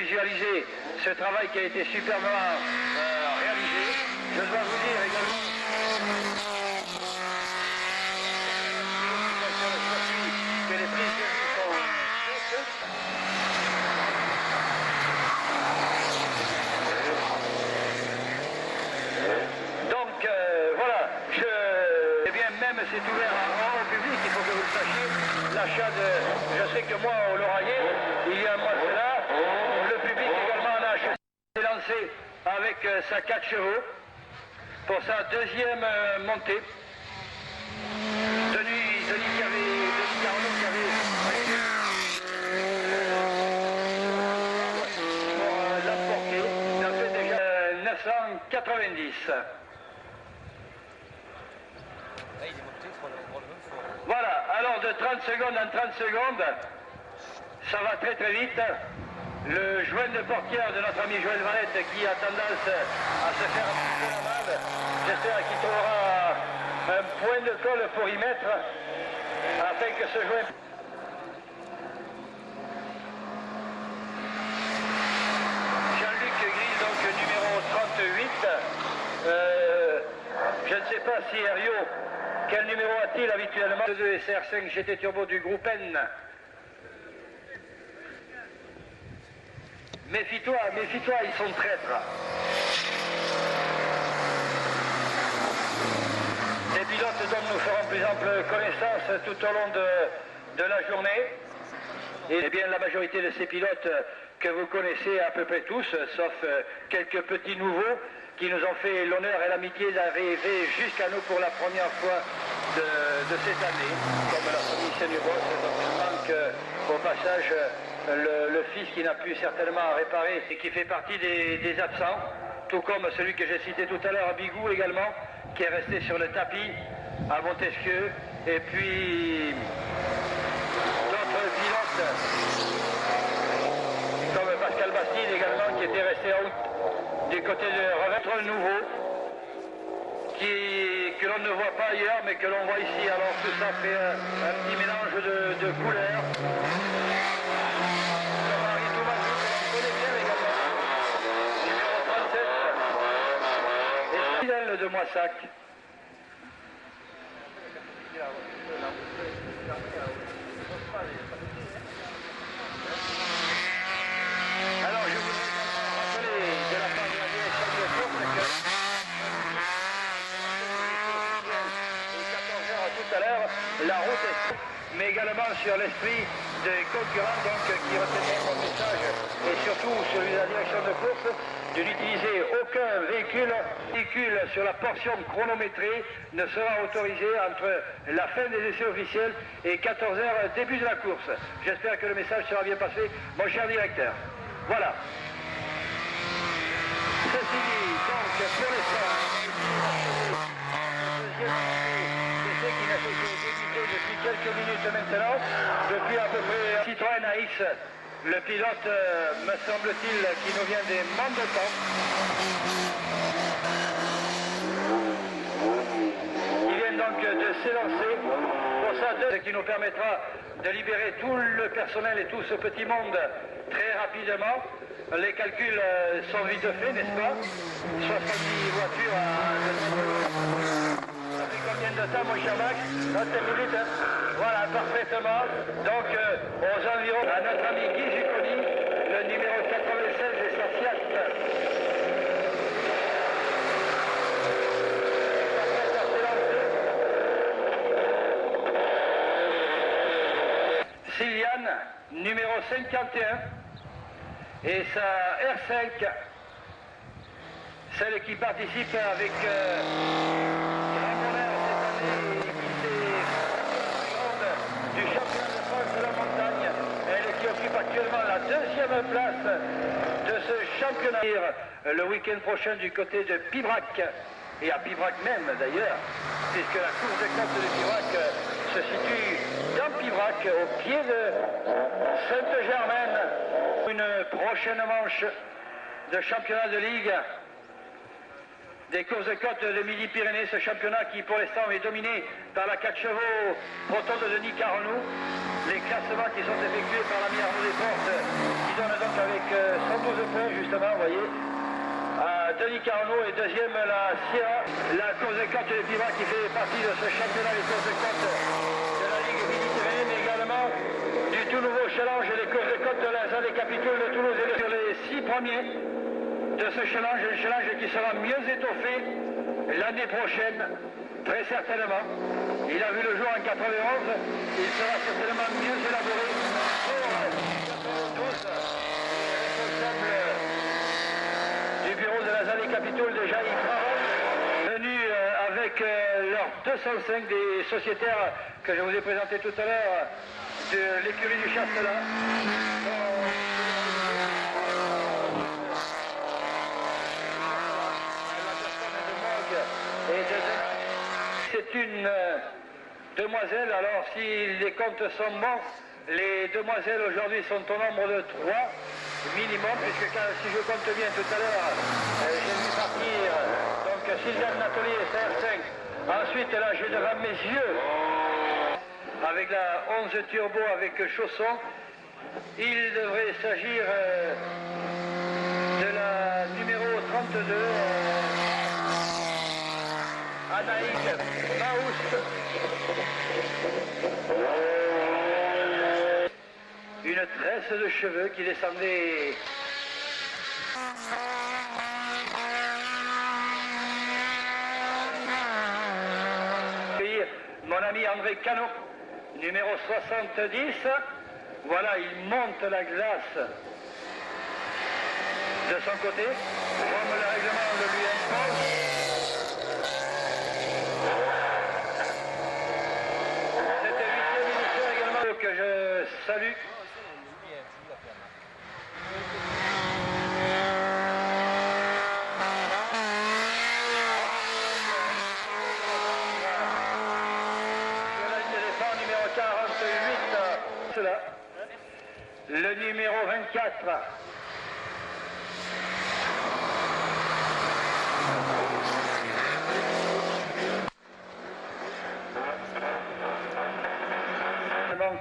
visualiser ce travail qui a été superbement réalisé. Je dois vous dire également que les prises de vue sont faites. Donc voilà, eh bien même c'est ouvert au public, il faut que vous le sachiez. L'achat de, je sais que moi au Lauragais, il y a un mois de cela, le public également en a acheté, s'est lancé avec sa 4 chevaux pour sa deuxième montée. Denis Carnot qui avait pour l'emporter, il a fait déjà 990. Voilà, alors de 30 secondes en 30 secondes, ça va très très vite. Le joint de portière de notre ami Joël Valette qui a tendance à se faire un petit peu la malle, j'espère qu'il trouvera un point de colle pour y mettre afin que ce joint... Jean-Luc Gris, donc numéro 38. Je ne sais pas si Herriot, quel numéro a-t-il habituellement? 2 SR5 GT Turbo du groupe N. Méfie-toi, méfie-toi, ils sont traîtres. Des pilotes dont nous ferons plus ample connaissance tout au long de la journée. Et bien la majorité de ces pilotes que vous connaissez à peu près tous, sauf quelques petits nouveaux qui nous ont fait l'honneur et l'amitié d'arriver jusqu'à nous pour la première fois de cette année, comme la famille Sénubos. Donc je manque au passage le fils qui n'a pu certainement réparer et qui fait partie des absents, tout comme celui que j'ai cité tout à l'heure, Bigou également, qui est resté sur le tapis à Montesquieu, et puis d'autres pilotes comme Pascal Bastide également qui était resté du côté de Reventre Nouveau, que l'on ne voit pas ailleurs mais que l'on voit ici. Alors tout ça fait un petit mélange de couleurs. De Moissac. Alors je voudrais rappeler de la part de la direction de course que 14h tout à l'heure, la route est, mais également sur l'esprit des concurrents donc, qui retenaient mon message et surtout sur la direction de course de n'utiliser aucun véhicule sur la portion chronométrée ne sera autorisé entre la fin des essais officiels et 14h début de la course. J'espère que le message sera bien passé, mon cher directeur. Voilà. Ceci dit, donc pour l'instant, essai qui n'a fait que débuter depuis quelques minutes maintenant, depuis à peu près Citroën AX. Le pilote, me semble-t-il, qui nous vient des Mandetons. Il vient donc de s'élancer pour ça, ce qui nous permettra de libérer tout le personnel et tout ce petit monde très rapidement. Les calculs sont vite faits, n'est-ce pas? 70 voitures à... Ça fait combien de temps, mon cher Max? 27 minutes, hein? Voilà, parfaitement. Donc, aux environs, à notre ami Guy Zucconi, le numéro 96 et sa Fiat. Sylviane, numéro 51, et sa R5, celle qui participe avec Ramonner cette année, qui s'est du championnat de France de la montagne, elle qui occupe actuellement la 2e place de ce championnat. Le week-end prochain du côté de Pibrac, et à Pibrac même d'ailleurs, puisque la course de classe de Pibrac se situe dans Pibrac, au pied de Sainte-Germaine. Une prochaine manche de championnat de ligue des courses de côte de Midi-Pyrénées, ce championnat qui pour l'instant est dominé par la 4 chevaux bretonne de Denis Carrenou. Les classements qui sont effectués par l'ami Arnaud Desportes, qui donne donc avec 112 points justement, vous voyez. Denis Carrenou est deuxième, la Sierra, la course de côte de Pivra qui fait partie de ce championnat des courses de côte de la Ligue Midi-Pyrénées, mais également du tout nouveau challenge des courses de côte de la ZAD des Capitouls de Toulouse et sur les 6 premiers de ce challenge, un challenge qui sera mieux étoffé l'année prochaine, très certainement. Il a vu le jour en 91, il sera certainement mieux élaboré pour 92. Les responsables du bureau de la ZAD des Capitouls, déjà, ils travaillent, venus avec leurs 205 des sociétaires que je vous ai présentés tout à l'heure de l'écurie du Chastelat. C'est une demoiselle, alors si les comptes sont bons, les demoiselles aujourd'hui sont au nombre de 3 minimum, puisque si je compte bien tout à l'heure, j'ai vu partir donc Sylvain Natolier, CR5. Ensuite là j'ai devant mes yeux, avec la 11 Turbo avec chausson, il devrait s'agir de la numéro 32. Anaïk Maous, une tresse de cheveux qui descendait mon ami André Cano, numéro 70. Voilà, il monte la glace de son côté, comme le règlement le lui impose. Que je salue. Numéro 48, cela. Le numéro 24.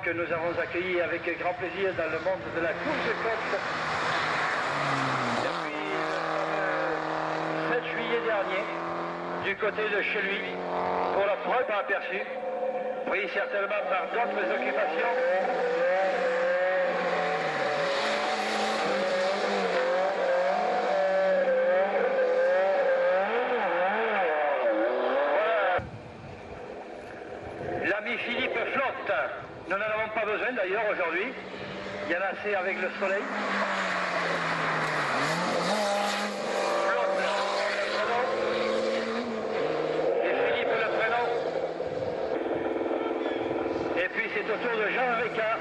Que nous avons accueilli avec grand plaisir dans le monde de la course de côte depuis le 7 juillet dernier, du côté de chez lui, pour la première aperçu, pris certainement par d'autres occupations. Voilà. L'ami Philippe flotte. Nous n'en avons pas besoin d'ailleurs aujourd'hui. Il y en a assez avec le soleil. Et Philippe le prénom. Et puis c'est au tour de Jean Ricard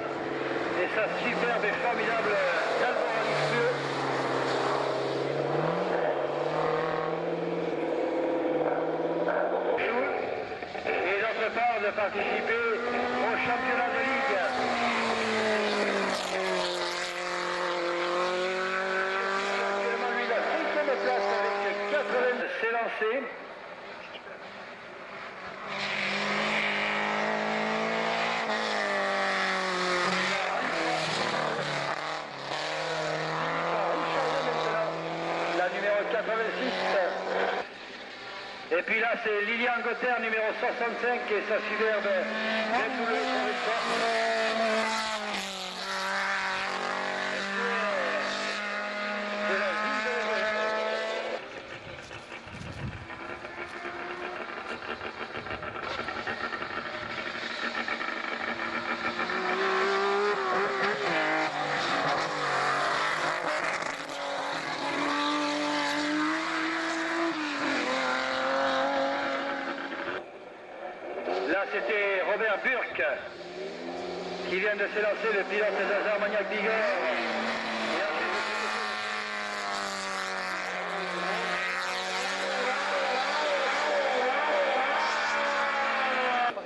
et sa superbe et formidable Talbot. Et d'autre part de participer au championnat de Ligue. Actuellement, lui, la 5e place avec 80 s'est lancé. La numéro 86. Et puis là, c'est Lilian Gauthier, numéro 65, et sa superbe c'était Robert Burke qui vient de s'élancer, le pilote des Armagnac Bigorre.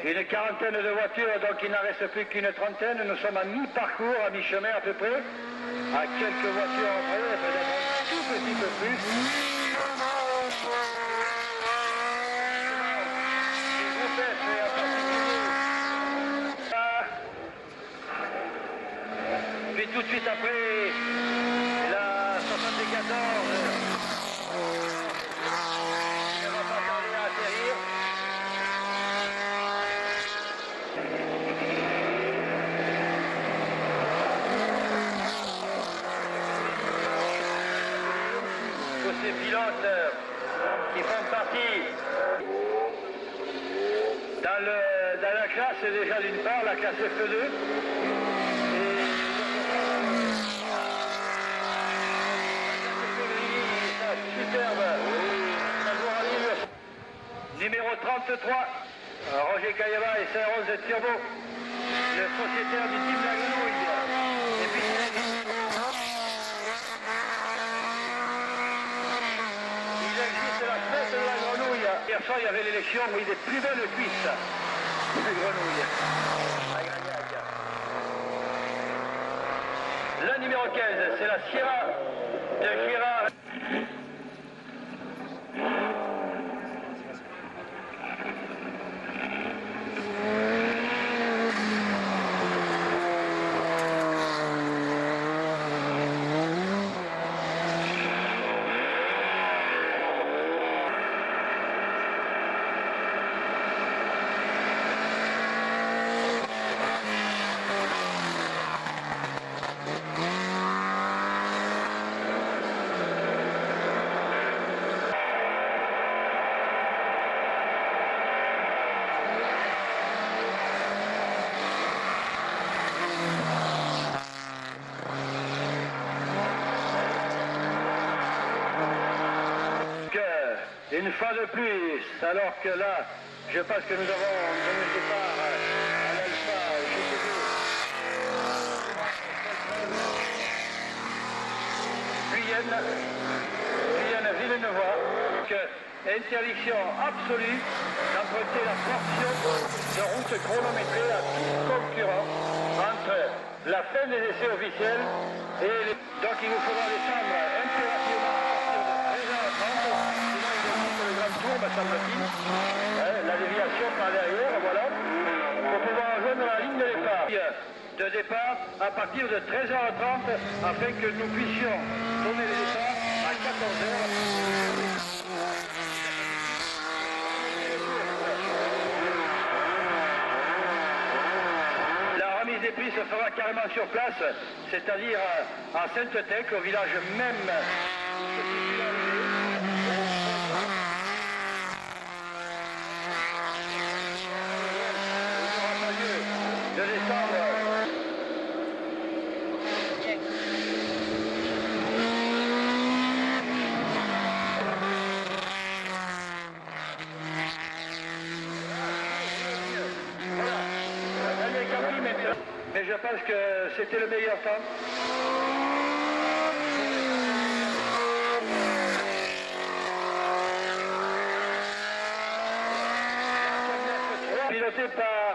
Une quarantaine de voitures, donc il n'en reste plus qu'une trentaine. Nous sommes à mi-parcours, à mi-chemin à peu près, à quelques voitures en vrai, peut-être un tout petit peu plus. tout de suite après la 74. Elle va pas tarder à atterrir. Tous ces pilotes qui font partie dans la classe, déjà d'une part, la classe F2. Superbe. Numéro 33, Roger Cayaba et Saint-Rose Turbo, le sociétaire du team La Grenouille. Et puis, il existe la fête de la grenouille. Hier soir, il y avait l'élection, oui, des plus belles cuisses de grenouille. La numéro 15, c'est la Sierra de Girard. Une fois de plus, alors que là, je pense que nous avons donné le départ à l'Alpha GT2. Guyenne Villeneuve, interdiction absolue d'emprunter la portion de route chronométrée à tout concurrent entre la fin des essais officiels et les... Donc il vous faudra descendre impérativement à partir de 13h30. Me semble-t-il, la déviation par derrière, voilà, pour pouvoir rejoindre la ligne de départ à partir de 13h30 afin que nous puissions tourner le départ à 14h. La remise des prix se fera carrément sur place, c'est-à-dire à Sainte-Tech, au village même. De décembre. Mais je pense que c'était le meilleur temps. Piloté par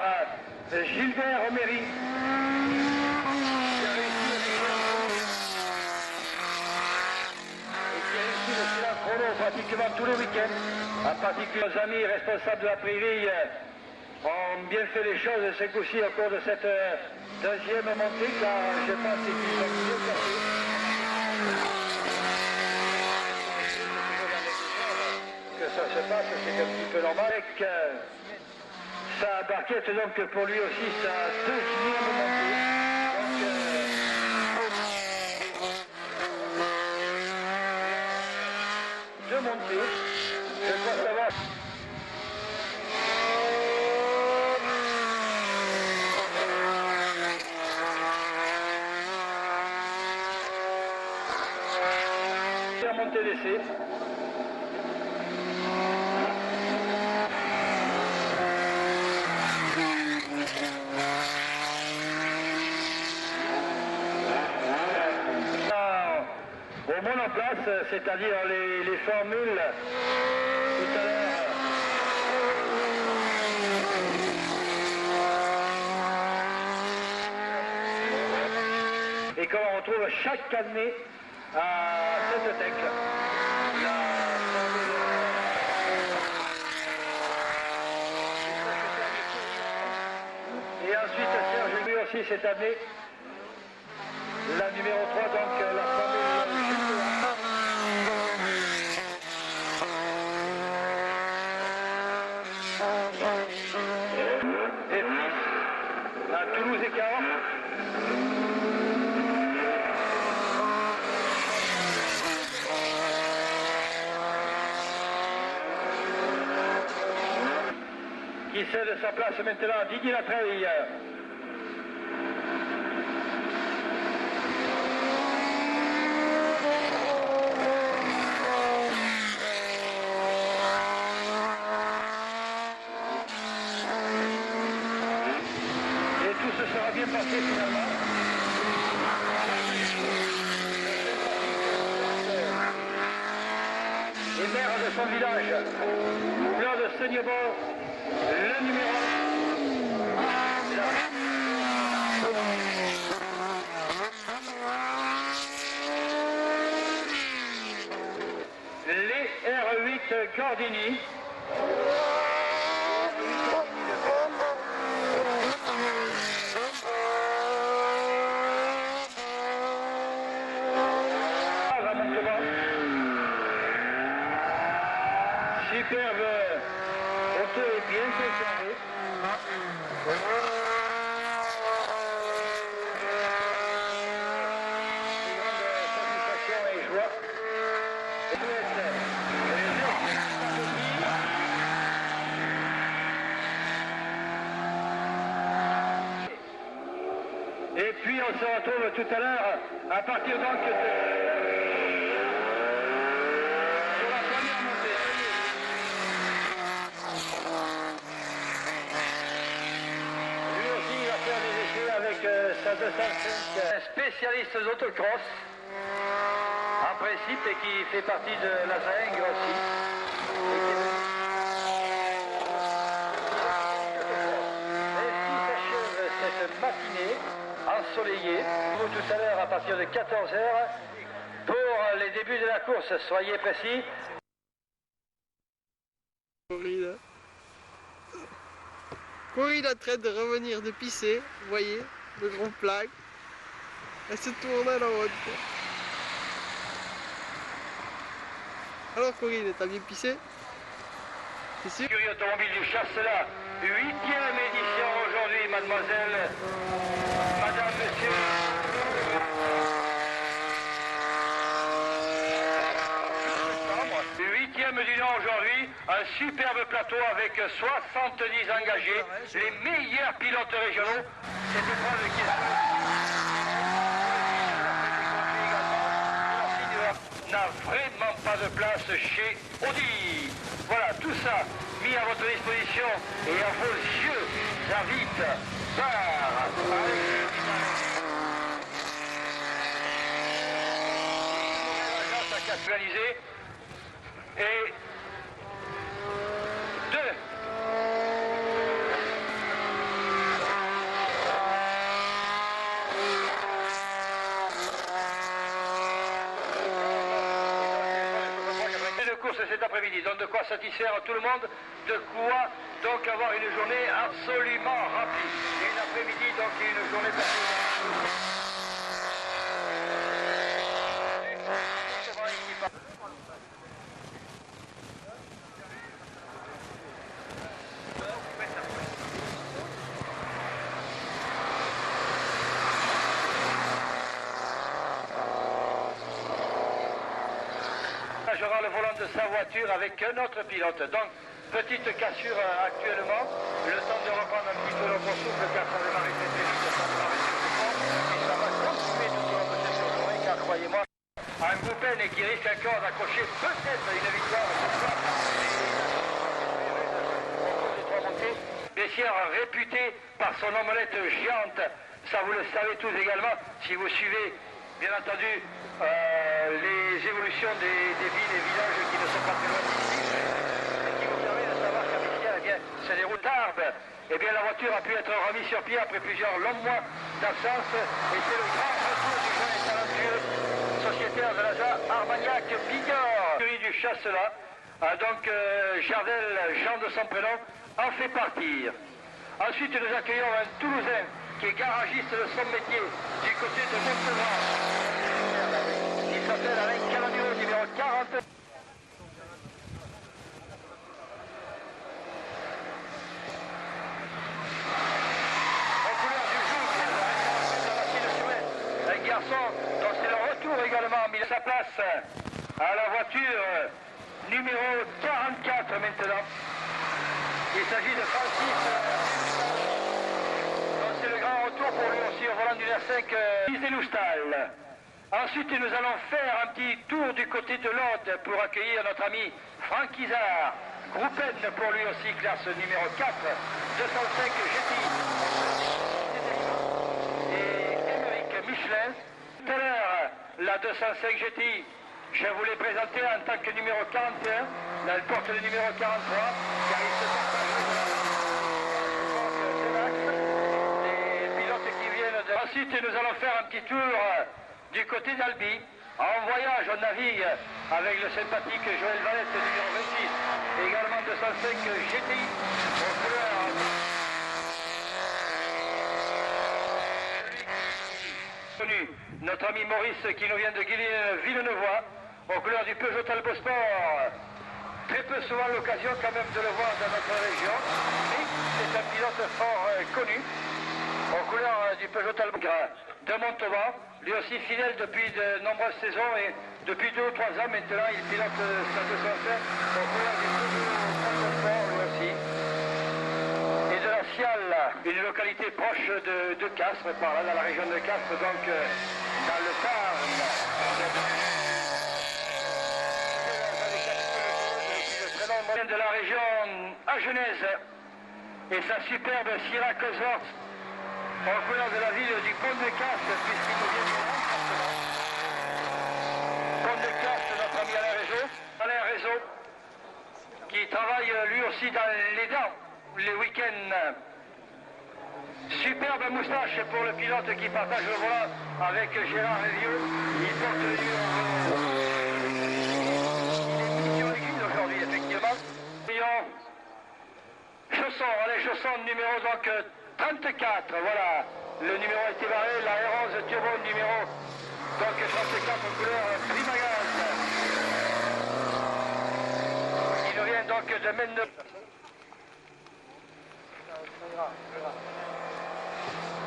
Gilbert Roméry. Pratiquement tous les week-ends, en particulier nos amis responsables de la prairie ont bien fait les choses ce coup-ci au cours de cette deuxième montée, car je pense qu'ils sont bien placés. Que ça se passe, c'est un petit peu normal. Avec sa barquette, donc pour lui aussi, sa deuxième montée. De monter, je dois savoir. La montée d'essai. Au monoplace, c'est-à-dire les formules tout à l'heure. Et qu'on retrouve chaque année à Sainte-Tech. Et ensuite, Serge lui aussi cette année. la numéro 3, donc la formule chinoise. Et 6 à Toulouse et Cahors. Qui cède sa place maintenant à Didier Latreille. Et tout se sera bien passé finalement. Les maires de son village, Claude Seignebord, le numéro 1. Les R8 Gordini. Superbe auto est bien conservé. Satisfaction et joie. Et puis on se retrouve tout à l'heure à partir donc de... Sa 205, spécialiste d'autocross en principe et qui fait partie de la Zingue aussi. Et qui s'achève cette matinée ensoleillée, tout à l'heure à partir de 14h pour les débuts de la course, soyez précis. Corinne est en train de revenir de pisser, vous voyez, le grand plaque. Elle se tourne à la route. Alors Corinne, t'as bien pissé? C'est sûr? Curie automobile du Chasselas, 8e édition aujourd'hui, mademoiselle, madame, monsieur. Du nom aujourd'hui, un superbe plateau avec 70 engagés, les meilleurs pilotes régionaux. Cette épreuve qui n'a vraiment pas de place chez Audi. Voilà, tout ça mis à votre disposition et à vos yeux, j'invite par actualisé. Et 2. De course cet après-midi, donc de quoi satisfaire tout le monde, de quoi donc avoir une journée absolument remplie. Et une après-midi, donc une journée passée. Aura le volant de sa voiture avec un autre pilote. Donc, petite cassure actuellement. Le temps de reprendre un petit peu notre souffle car ça démarre très vite, ça démarre sur le fond. Et ça va continuer tout au long de cette journée car croyez-moi, un Groupen et qui risque encore d'accrocher peut-être une victoire ce soir. Bessières réputé par son omelette géante. Ça vous le savez tous également si vous suivez bien entendu les évolutions des villes et villages qui ne sont pas très loin d'ici, et qui vous permet de savoir qu'à Bessières, eh bien, se déroule Tarbes. Eh bien, la voiture a pu être remise sur pied après plusieurs longs mois d'absence, et c'est le grand retour du jeune et talentueux sociétaire de l'ASA Armagnac Bigorre. Du Chasselas, donc Jardel, Jean de son prénom, en fait partir. Ensuite, nous accueillons un Toulousain qui est garagiste de son métier, du côté de Montauban. Il s'appelle Alain Calanio, numéro 40. Donc c'est le retour également, mis sa place à la voiture numéro 44 maintenant. Il s'agit de Francis. Donc c'est le grand retour pour lui aussi au volant du R5 Iseloustal. Ensuite nous allons faire un petit tour du côté de l'Aude pour accueillir notre ami Franck Isard. Groupe N pour lui aussi, classe numéro 4, 205 GTI. Michelin. Tout à l'heure, la 205 GTI, je vous l'ai présentée en tant que numéro 41. Là, elle porte le numéro 43, car il se partage les pilotes qui viennent de... Ensuite, nous allons faire un petit tour du côté d'Albi. En voyage, on navigue avec le sympathique Joël Valette, numéro 26, également 205 GTI, aux couleurs... Notre ami Maurice qui nous vient de Villeneuvois, aux couleurs du Peugeot Talbot Sport. Très peu souvent l'occasion quand même de le voir dans notre région. Et c'est un pilote fort connu, aux couleurs du Peugeot Talbot de Montauban. Lui aussi fidèle depuis de nombreuses saisons et depuis 2 ou 3 ans maintenant il pilote sa 205 aux couleurs du Peugeot Talbot Sport lui aussi. Une localité proche de Castres, par là, dans la région de Castres, donc dans le Tarn. De la région agenaise et sa superbe Sierra Cosworth en couleur de la ville du Pont de Castres, puisqu'il nous vient de Pont de Castres, notre ami Alain Réseau, qui travaille lui aussi dans les dents les week-ends. Superbe moustache pour le pilote qui partage le volant avec Gérard Révieux. Il porte le numéro. Il est rigide aujourd'hui, effectivement. Chausson, allez, Chausson, numéro donc 34. Voilà, le numéro a été barré. La R11 Turbo, numéro donc 34 couleur Primagaz. Il vient donc de Mende.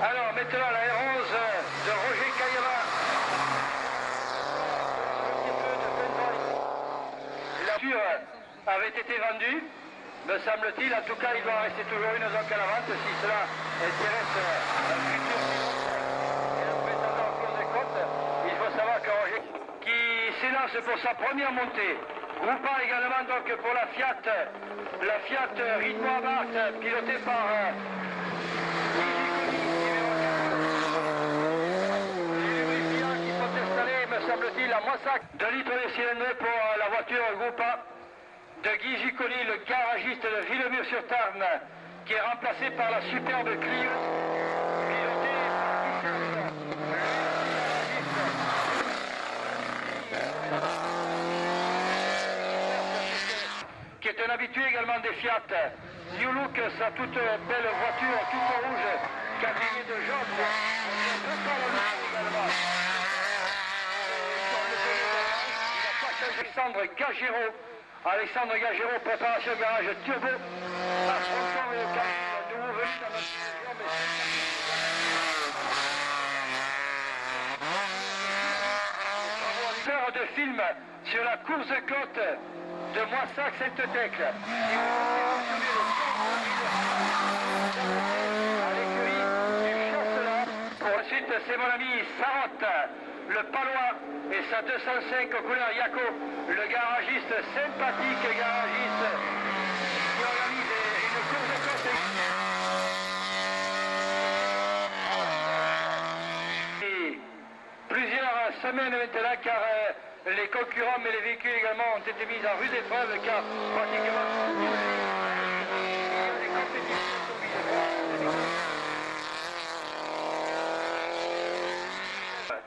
Alors maintenant la R11 de Roger Caillera. La voiture avait été vendue, me semble-t-il. En tout cas, il doit en rester toujours une donc à la vente si cela intéresse un futur et un prétendant au cours des comptes. Il faut savoir que Roger qui s'élance pour sa première montée. Groupa également donc pour la Fiat Ritmo Abarth pilotée par semble-t-il à Moissac, 2 litres de cylindrée pour la voiture Groupa de Guy Giccoli, le garagiste de Villemur-sur-Tarn, qui est remplacé par la superbe Clio, pilotée par Michel, qui est un habitué également des Fiat. New Look, sa toute belle voiture, toute rouge, quadrillée de jaune. Alexandre Gagero, préparation garage turbo. Affrontant le nouveau venu dans notre région, mais de film sur la course côte de Moissac-Sainte-Thècle. À l'écurie du Chasselas. Pour ensuite, c'est mon ami Sarotte, le Palois, et sa 205 aux couleurs Yako, le garagiste sympathique garagiste qui organise une course de côte. Et plusieurs semaines maintenant, car les concurrents mais les véhicules également ont été mis en rude épreuve, car pratiquement les compétitions sont mises.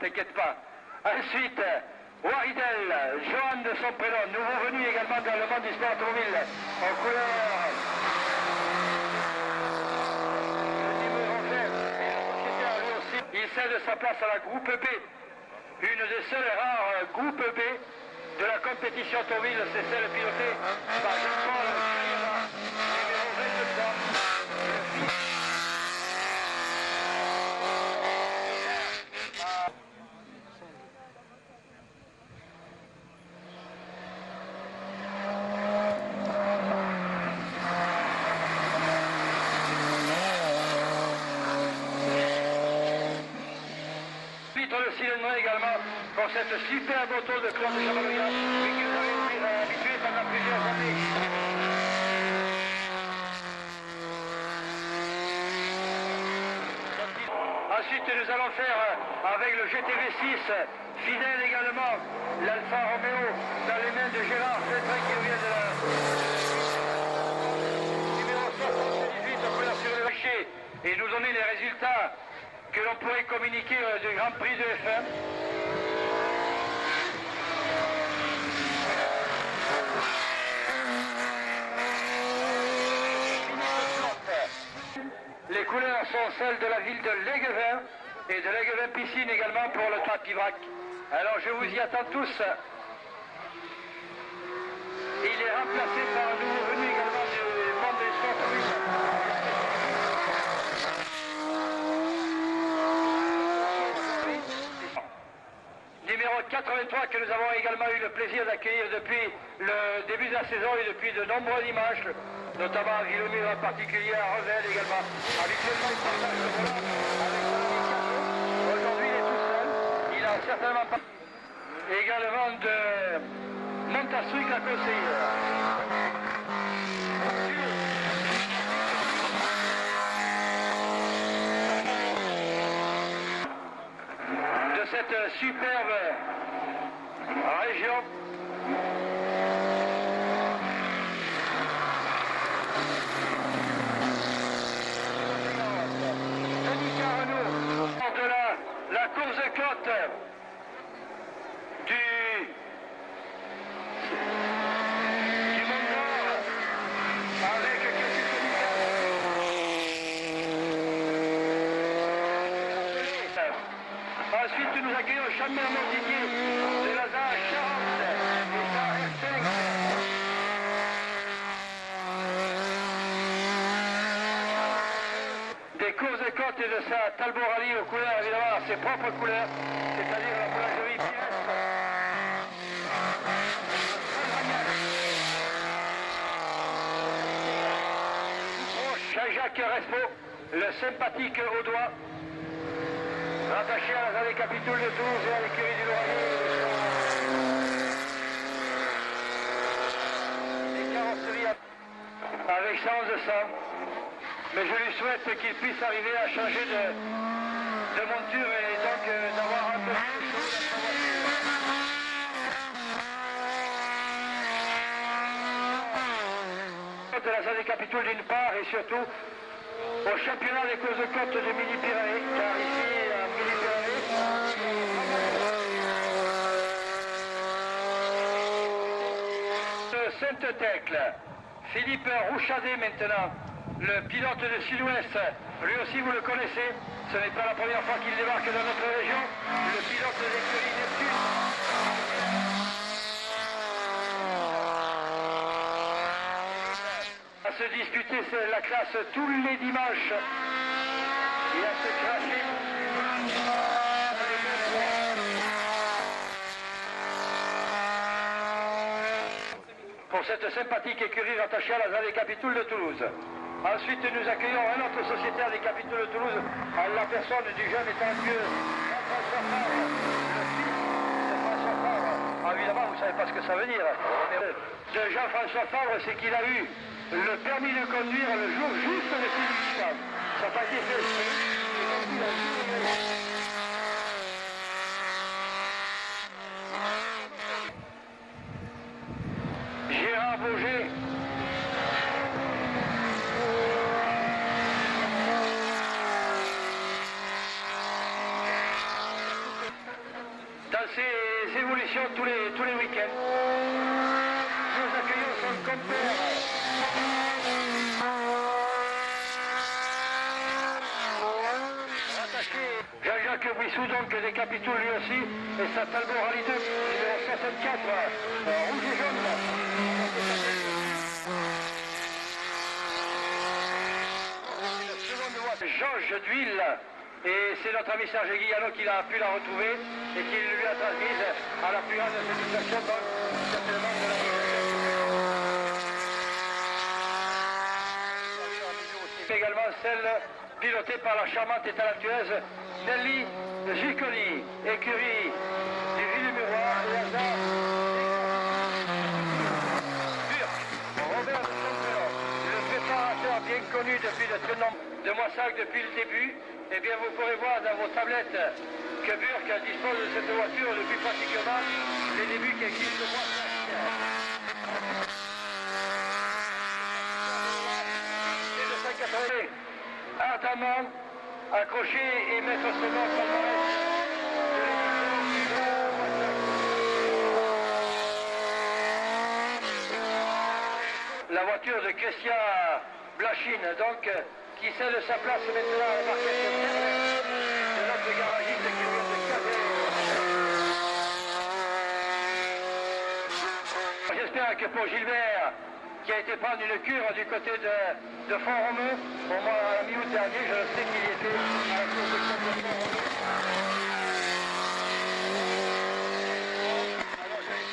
T'inquiète pas. Ensuite, Waridel, Johan de son prénom, nouveau venu également dans le monde du sport automobile, en couleur. Le numéro 20 et cède sa place à la groupe B. Une des seules rares groupes B de la compétition automobile, c'est celle pilotée par Jean-Paul Chayera, numéro 23. Le cylindre également pour cette superbe auto de Claude Chavalloya, mais qui nous avait habitués pendant plusieurs années. Ensuite, nous allons faire avec le GTV6, fidèle également, l'Alfa Romeo dans les mains de Gérard Fétrin qui vient de la numéro 78 pour couleur sur le marché et nous donner les résultats que l'on pourrait communiquer du Grand Prix de F1. Les couleurs sont celles de la ville de Léguevin et de Léguevin-Piscine également pour le Trapibrac. Alors je vous y attends tous. Il est remplacé par un nouveau venu également du monde des sports. Numéro 83 que nous avons également eu le plaisir d'accueillir depuis le début de la saison et depuis de nombreux dimanches, notamment à Villemur en particulier, à Revel également. Habituellement, il partage le volant avec son ami Cadeau. Aujourd'hui, il est tout seul. Il a certainement pas également de Montastruc la conseillère. Cette superbe région. De la course de côte du Mont d'Or avec quelques Ensuite, nous accueillons le champion Didier de la ZA Charente et sa R5. Des courses de côte et de sa Talbot Rallye aux couleurs, évidemment, à ses propres couleurs, c'est-à-dire la boulangerie Pires. Jacques Respo, le sympathique au doigt. Rattaché à la capitule de Toulouse et à l'écurie du Loirier. Les carrosseries avec 111 mais je lui souhaite qu'il puisse arriver à changer de monture et donc d'avoir un peu plus chaud dans sa voiture. De la zone des capitules d'une part et surtout au championnat des courses de côte de Midi-Pyrénées, car ici à Midi-Pyrénées, de Sainte-Thècle, Philippe Rouchadet maintenant, le pilote de Sud-Ouest, lui aussi vous le connaissez, ce n'est pas la première fois qu'il débarque dans notre région, le pilote de l'écurie Neptune. À se disputer la classe tous les dimanches et à se cracher. Pour cette sympathique écurie rattachée à la ZA des Capitules de Toulouse. Ensuite, nous accueillons un autre sociétaire des Capitules de Toulouse, à la personne du jeune et talentueux Jean-François Favre, le fils de François Favre. Ah, évidemment, vous ne savez pas ce que ça veut dire. De Jean-François Favre, c'est qu'il a eu le permis de conduire le jour juste de ses distances. Ça n'a pas été fait. Gérard Bourget. Dans ses évolutions tous les week-ends. Nous accueillons son compère. Jean-Jacques Jacques Bouissou, donc des Capitouls lui aussi, et sa Talbot Rallye 2, numéro 64, rouge et jaune. Georges d'Huile, et c'est notre ami Serge Guillano qui a pu la retrouver et qui lui a transmise à la plus grande satisfaction, donc certainement de la également celle pilotée par la charmante et talentueuse Nelly Giccoli, écurie du Ville-du-Miroir et hasard Robert Champelon, le préparateur bien connu depuis de très nombreux de Moissac depuis le début. Eh bien, vous pourrez voir dans vos tablettes que Burke dispose de cette voiture depuis pratiquement les débuts qui existent de Moissac. Ardemment accroché et mettre son nom au palmarès. La voiture de Christian Blachine, donc, qui cède sa place maintenant à la marquette de notre garagiste qui vient de casser. J'espère que pour Gilbert, qui a été prendre une cure du côté de Font-Romeu, au mois à mi-août dernier, je sais qu'il y était à la course de Font-Romeu.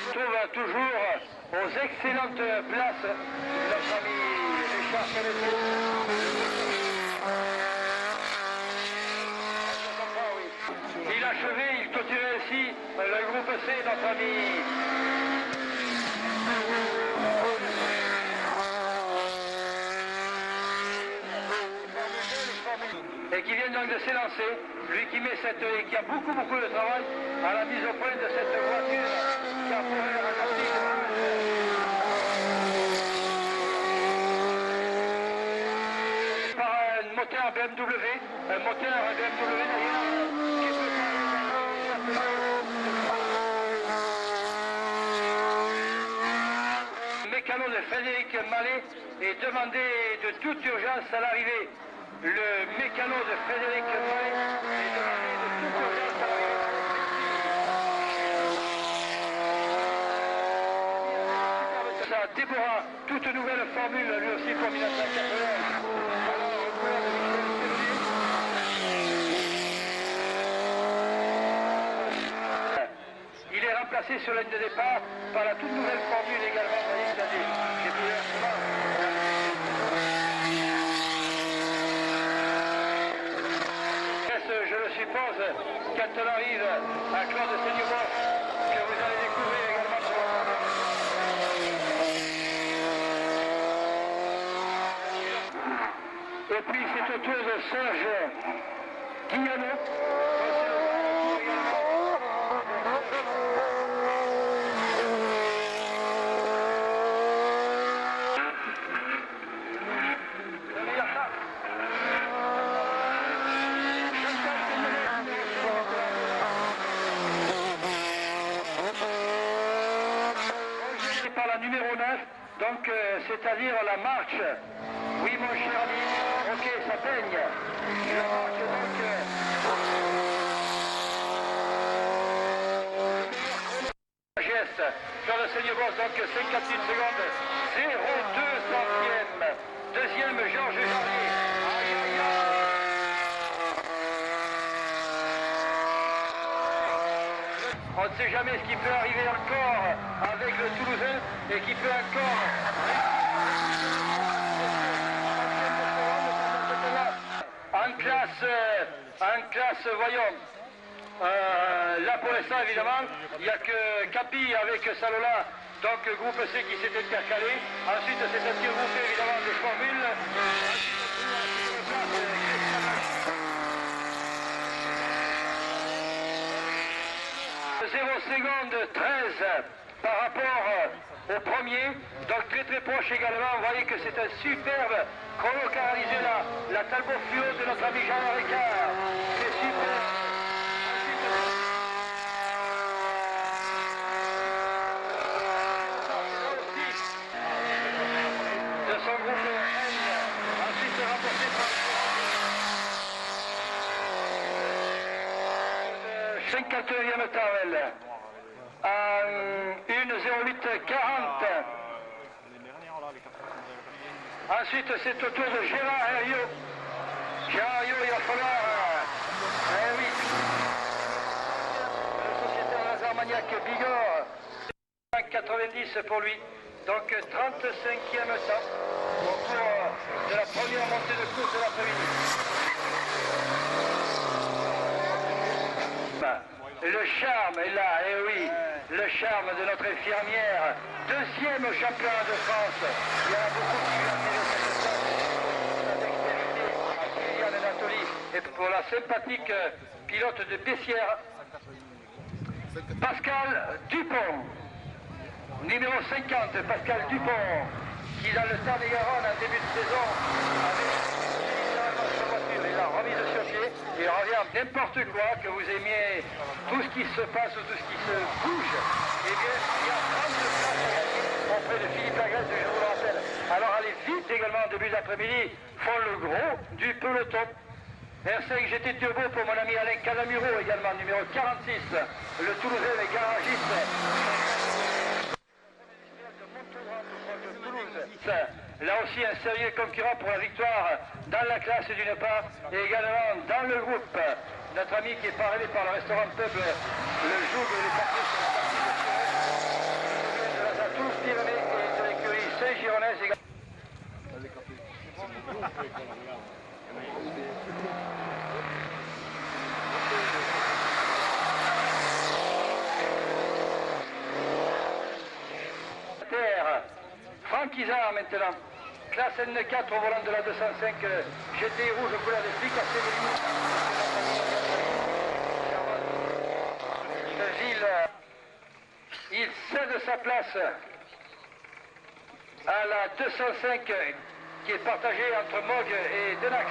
Je trouve toujours aux excellentes places notre ami Richard Pelletot. Il achevait, il clôturait aussi le groupe C, notre ami et qui vient donc de s'élancer, lui qui met et qui a beaucoup de travail à la mise au point de cette voiture qui a pour elle par un moteur BMW, d'ailleurs, qui peut le mécano de Frédéric Mallet est demandé de toute urgence à l'arrivée. Le mécano de Frédéric Mallet est demandé de toute urgence à l'arrivée. Ça, Déborah, toute nouvelle formule, lui aussi pour 1991. Il est remplacé sur l'aide de départ par la toute nouvelle formule également. Vous voyez qu'il y a des bouleversements. Je le suppose, quand on arrive à Claude Seigneur, que vous allez découvrir également sur et puis c'est au tour de Serge Guillano. Par la numéro 9, donc c'est-à-dire la marche. Oui mon cher ami, ok, ça peigne. La marche donc geste sur le Seigneur Boss, donc 51 secondes, 0,2 centième. Deuxième Georges Jarry. Aïe aïe aïe. On ne sait jamais ce qui peut arriver encore avec le Toulousain et qui peut encore... En classe, voyons, là pour l'instant évidemment, il n'y a que Capi avec Salola, donc groupe C qui s'est intercalé. Ensuite c'est un tir groupé évidemment des formules. 0 seconde 13 par rapport au premier, donc très proche également. Vous voyez que c'est un superbe chrono qu'a réalisé la Talbot Fluo de notre ami Jean Ricard. C'est super. De son groupe N, ensuite remporté par 59e temps, elle. En 1:08:40. Ensuite, c'est au tour de Gérard Herriot. Gérard Herriot, il va falloir... oui. Le sociétaire Lazare-Maniac Bigorre. 90 pour lui. Donc 35e temps au cours de la première montée de course de l'après-midi. Le charme est là, et oui, le charme de notre infirmière, deuxième au championnat de France. Il y en a beaucoup qui lui ont tiré cette place, la dextérité à Kylian Anatoli. Et pour la sympathique pilote de Bessières, Pascal Dupont. Numéro 50, Pascal Dupont, qui dans le Tarn-et-Garonne en début de saison avait littéralement sa voiture et l'a remise sur pied. Il revient n'importe quoi, que vous aimiez tout ce qui se passe ou tout ce qui se bouge. Eh bien, il y a 30 places à gagner auprès de Philippe Lagrèce, je vous le rappelle. Alors allez vite également en début d'après-midi, font le gros du peloton. R5 GT Turbo pour mon ami Alain Calamuro également, numéro 46, le Toulousain et garagiste. Là aussi un sérieux concurrent pour la victoire dans la classe d'une part et également dans le groupe. Notre ami qui est parrainé par le restaurant Peuple le jour où les parties sur la partie de la Toulouse-Pyrénées et de l'écurie Saint-Gironnaise également. Franck Isard maintenant, classe N4 au volant de la 205 GT rouge couleur de flic à il cède sa place à la 205 qui est partagée entre Mogue et Denax.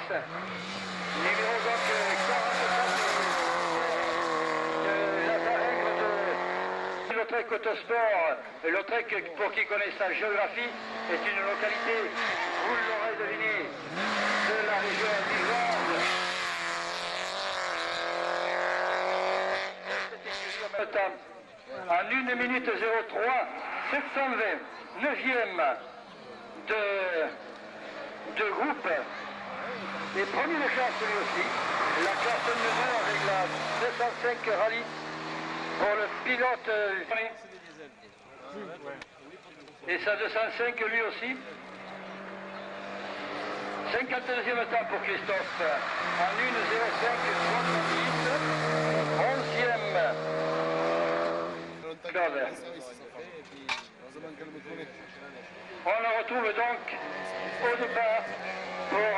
Numéro donc 44 de Lazare de Lautrec Autosport. Lautrec, pour qui connaît sa géographie, est une localité, vous l'aurez deviné, de la région d'Irlande. En 1 minute 03, 720, 9e de groupe. Et premier de classe lui aussi. La classe numéro avec la 205 rallye pour le pilote. Et sa 205 lui aussi. 52e temps pour Christophe. En 1 05 38. 11e. On le retrouve donc au départ pour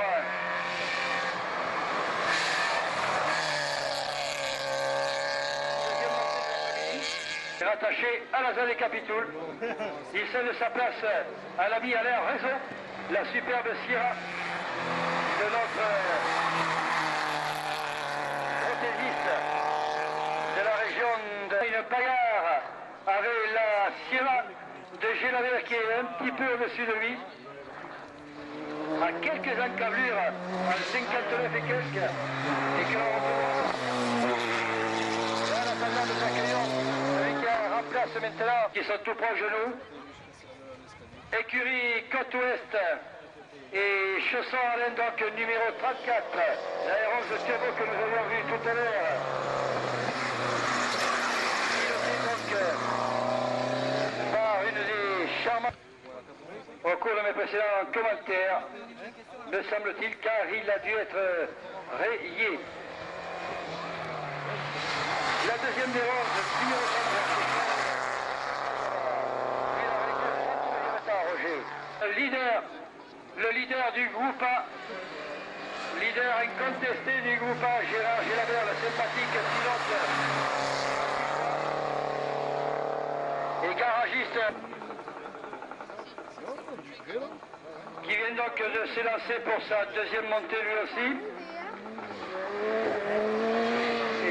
rattaché à la zone des Capitouls. Il cède sa place à l'ami Alain Réseau, la superbe Sierra de notre prothésiste de la région de une bagarre avec la Sierra de Gélavert qui est un petit peu au-dessus de lui, à quelques encablures, en 59 et quelques, et que l'on retrouve là, la salle de Saint-Cléon, celui qui remplace maintenant, qui sont tout proches de nous. Écurie Côte-Ouest et Chausson Alain, donc numéro 34, l'aéron de turbo que nous avions vu tout à l'heure. Par une des charmantes au cours de mes précédents commentaires, me semble-t-il, car il a dû être rayé. La deuxième des rondes, numéro 39. Roger. Le leader du groupe A, leader incontesté du groupe A, Gérard Gélabert, le sympathique pilote et garagiste, qui vient donc de s'élancer pour sa deuxième montée lui aussi. Et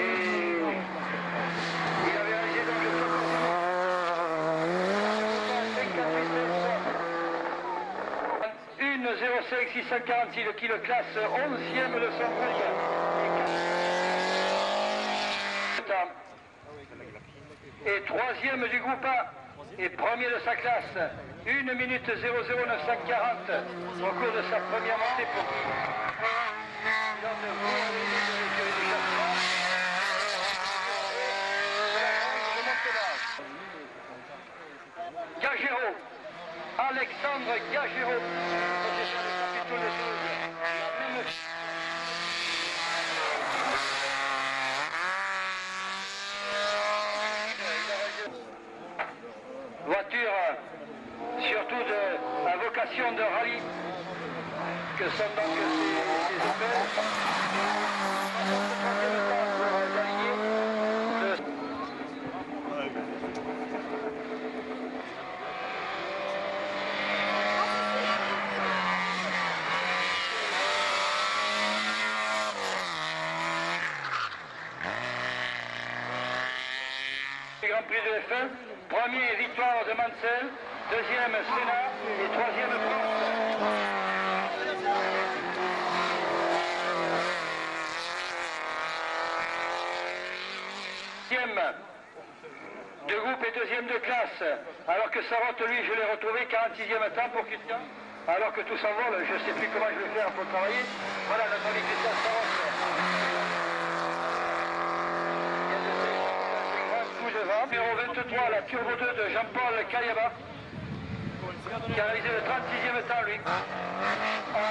il avait réalisé donc le top 1:05 646, qui le classe 11e de son groupe. est troisième du groupe A et premier de sa classe. 1 minute 00940 au cours de sa première montée pour qui Gagero, Alexandre Gagero, voiture surtout à vocation de rallye que sont donc ces Opel. Grand Prix de F1, premier victoire de Mansell, deuxième Senna et troisième Prost. Deuxième de groupe et deuxième de classe, alors que Sarraute, lui, je l'ai retrouvé 46e temps pour Christian, alors que tout s'envole, je ne sais plus comment je vais faire pour travailler. Voilà notre ami Christian Sarraute. Numéro 23, la Turbo 2 de Jean-Paul Kayaba, qui a réalisé le 36e temps, lui. En 1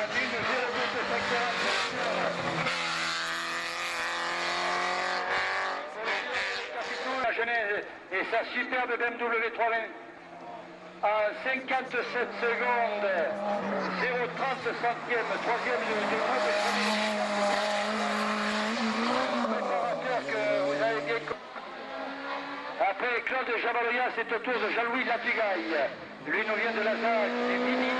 la Genèse et sa superbe BMW 320 en 57 secondes, 0,30 centièmes, troisième du groupe. Préparateur que vous avez bien compris. Après Claude Jabaloya, c'est au tour de Jean-Louis Latugaille. Lui nous vient de la ZAC, c'est Mini.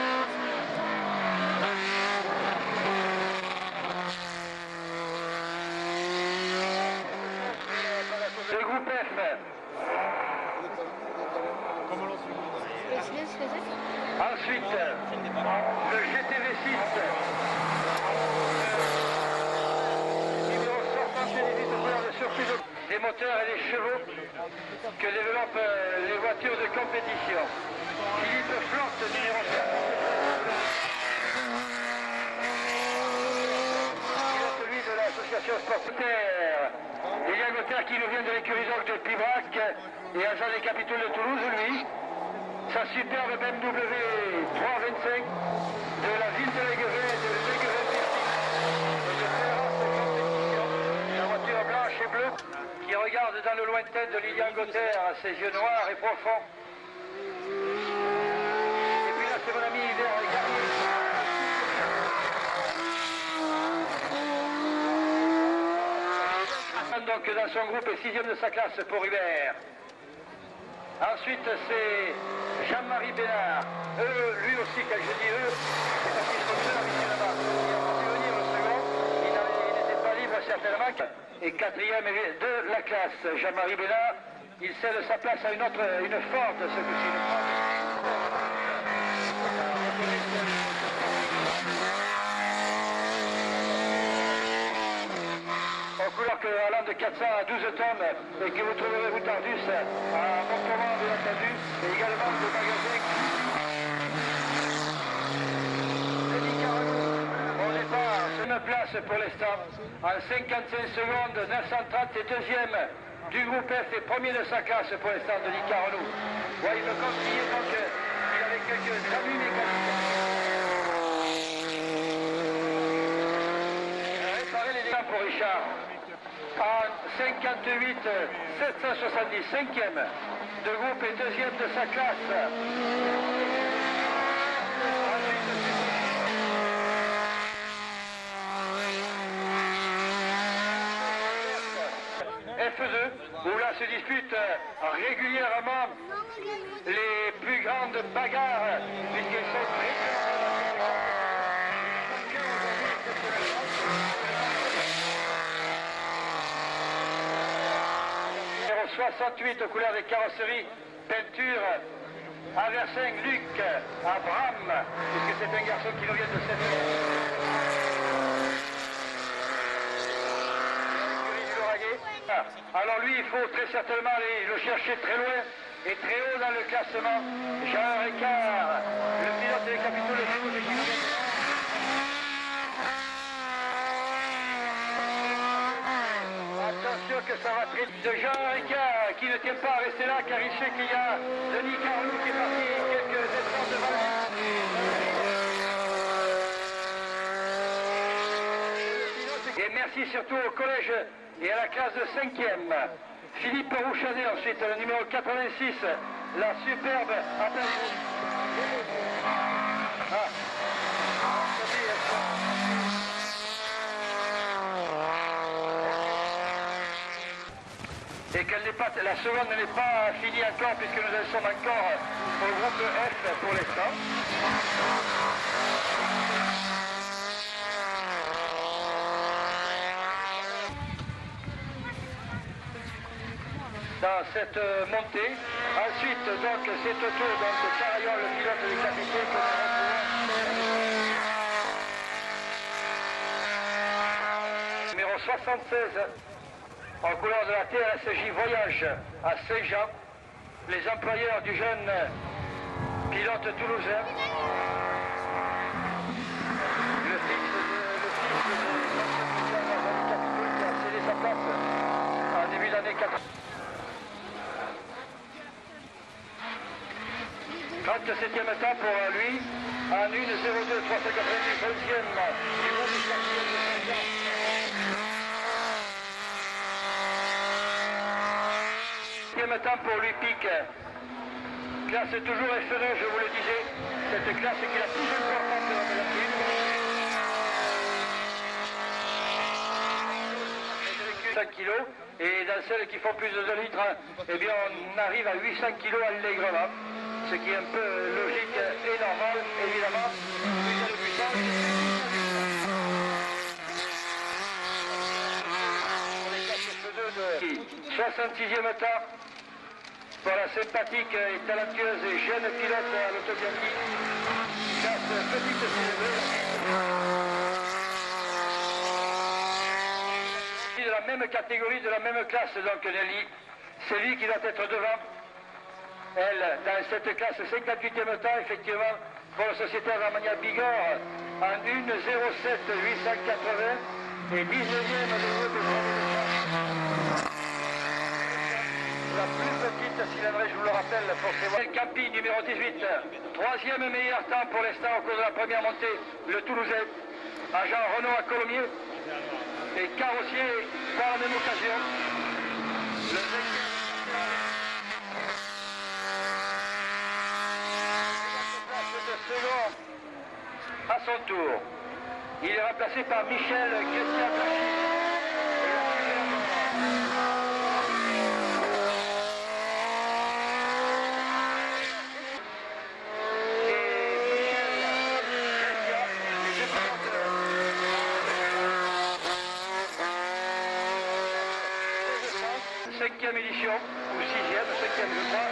Le groupe F. Ensuite, le GTV6. Numéro 78 de surprise des moteurs et des chevaux que développent les voitures de compétition. Philippe Flotte, numéro 7. Celui de l'association sportive. Lilian Gauthier qui nous vient de l'écurie de Pibrac et agent des capitaux de Toulouse, lui. Sa superbe BMW 325 de la ville de Léguevin et de Léguevin-Piercy. La voiture blanche et bleue qui regarde dans le lointain de Lilian Gauthier à ses yeux noirs et profonds. Et puis là, c'est mon ami Hubert Garnier. Donc dans son groupe est 6e de sa classe pour Hubert. Ensuite, c'est Jean-Marie Bénard. Lui aussi, quand je dis eux, c'est parce qu'ils sont deux invités là-bas. Il a pu venir le second, il n'était pas libre certainement. Et 4e de la classe, Jean-Marie Bénard, il cède sa place à une Ford, ce coup-ci. Aux couleurs allant de 400 à 12 tonnes et que vous trouverez vous Tardus à Montauban, bien entendu, et également de magasins. Au départ, c'est une place pour l'instant. En 55 secondes, 930 et deuxième du groupe F et premier de sa classe pour l'instant de Nick Arnaud. Ouais, il me conseillait donc qu'il avait quelques amis mécaniques. Réparer les dégâts pour Richard. En 58, 770, 5e de groupe et deuxième de sa classe. F2, où là se disputent régulièrement les plus grandes bagarres, puisqu'ils sont très 68 aux couleurs des carrosseries, peinture à Versailles, Luc, Abraham, puisque c'est un garçon qui nous vient de cette Alors lui, il faut très certainement aller le chercher très loin et très haut dans le classement. Jean Ricard, le pilote des capitaux de Toulouse. Attention que ça va très vite. De Jean Ricard qui ne tient pas à rester là car il sait qu'il y a Denis Carlou qui est parti quelques instants devant lui. Et merci surtout au collège et à la classe de 5e. Philippe Rouchanet ensuite, le numéro 86, la superbe. Et qu'elle n'est pas, la seconde n'est pas finie encore puisque nous en sommes encore au groupe F pour l'instant. Dans cette montée. Ensuite, donc, c'est au tour de Carayon, le pilote des capitaux, que nous retrouvons. Numéro 76, en couleur de la TSJ Voyage à Saint-Jean, les employeurs du jeune pilote toulousain. Le fils de qui a cédé sa place en début d'année 80. 37e temps pour lui, en 1.02, 390, 20e du groupe de champion de Saint-Jean. Temps pour lui pique. Classe toujours F2, je vous le disais, cette classe qui est la plus importante de la Mélancine. 5 kilos, et dans celles qui font plus de 2 litres, eh bien on arrive à 800 kilos allègrement, ce qui est un peu logique et normal, évidemment. 66e temps pour la sympathique et talentueuse et jeune pilote à l'autobiographe, classe petite célébrée. De la même catégorie, de la même classe, donc Nelly, c'est lui qui doit être devant. Elle, dans cette classe 58e temps, effectivement, pour le sociétaire Ramania Bigorre, en 1.07 880 et 19e de groupe de la plus petite cylindrée, je vous le rappelle, pour ces voies. Campi, numéro 18, troisième meilleur temps pour l'instant au cours de la première montée, le Toulousain, agent Renault à Colomiers, et carrossier par la même occasion. Le second à son tour. Il est remplacé par Michel Christian Blachy. Cinquième édition, ou sixième, cinquième je crois.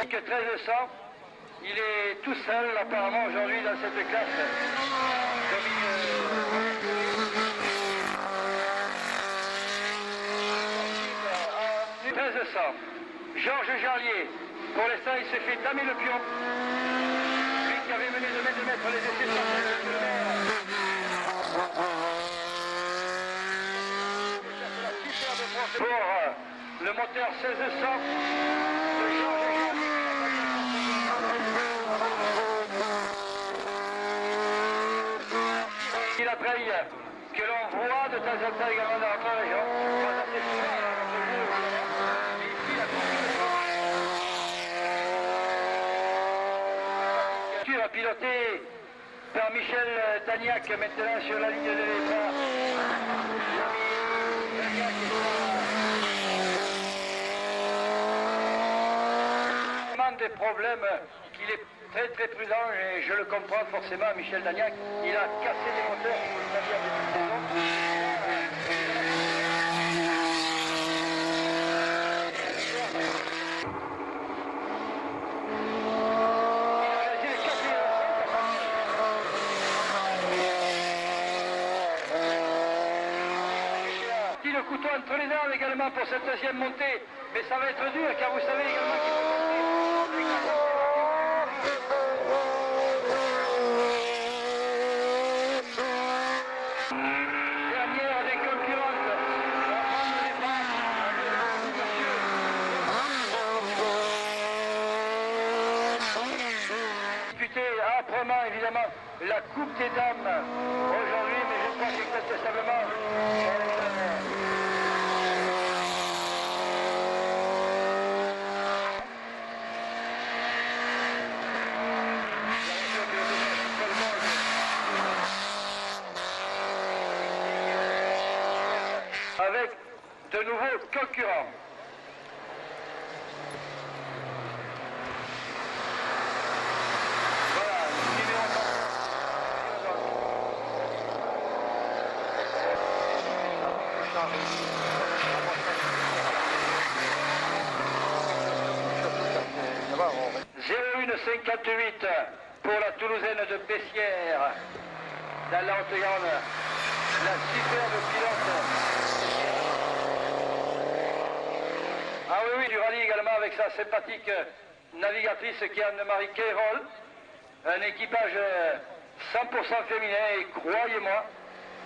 Que 1300, il est tout seul apparemment aujourd'hui dans cette classe. 1300. Georges Jarlier, pour l'instant il s'est fait damer le pion. Lui qui avait mené de mettre les essais sur pour le moteur 1600 de Georges Jarlier. Il a trahi que l'on voit de temps en temps également dans notre région. Piloté par Michel Tagnac maintenant sur la ligne de départ. Des problèmes qu'il est très très prudent et je le comprends forcément. Michel Tagnac, il a cassé les moteurs, vous le savez, en début de saison. entre les armes également pour cette deuxième montée. Mais ça va être dur car vous savez également qu'il faut monter. Dernière des concurrentes. Disputer âprement évidemment la Coupe des Dames aujourd'hui, mais je crois qu'incontestablement avec de nouveaux concurrents. Voilà, numéro 01,58 pour la Toulousaine de Bessières dans la Haute-Garonne. La superbe pilote. Ah oui, du rallye également avec sa sympathique navigatrice qui est Anne-Marie Cayrol. Un équipage 100% féminin et croyez-moi,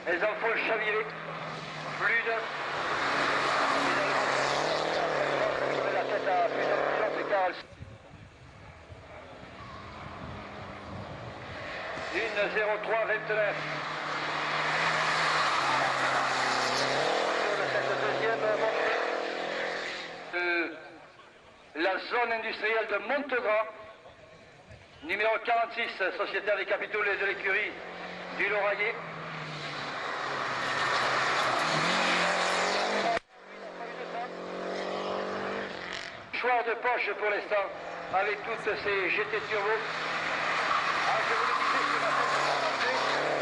elles en font chavirer plus de... la tête à plusieurs pilotes car elles... 1,03,29. Cette deuxième montée de la zone industrielle de Montegrand, numéro 46, sociétaire des capitaux de l'écurie du Lauragais. Choix de poche pour l'instant avec toutes ces GT Turbo. Ah, je vous le disais,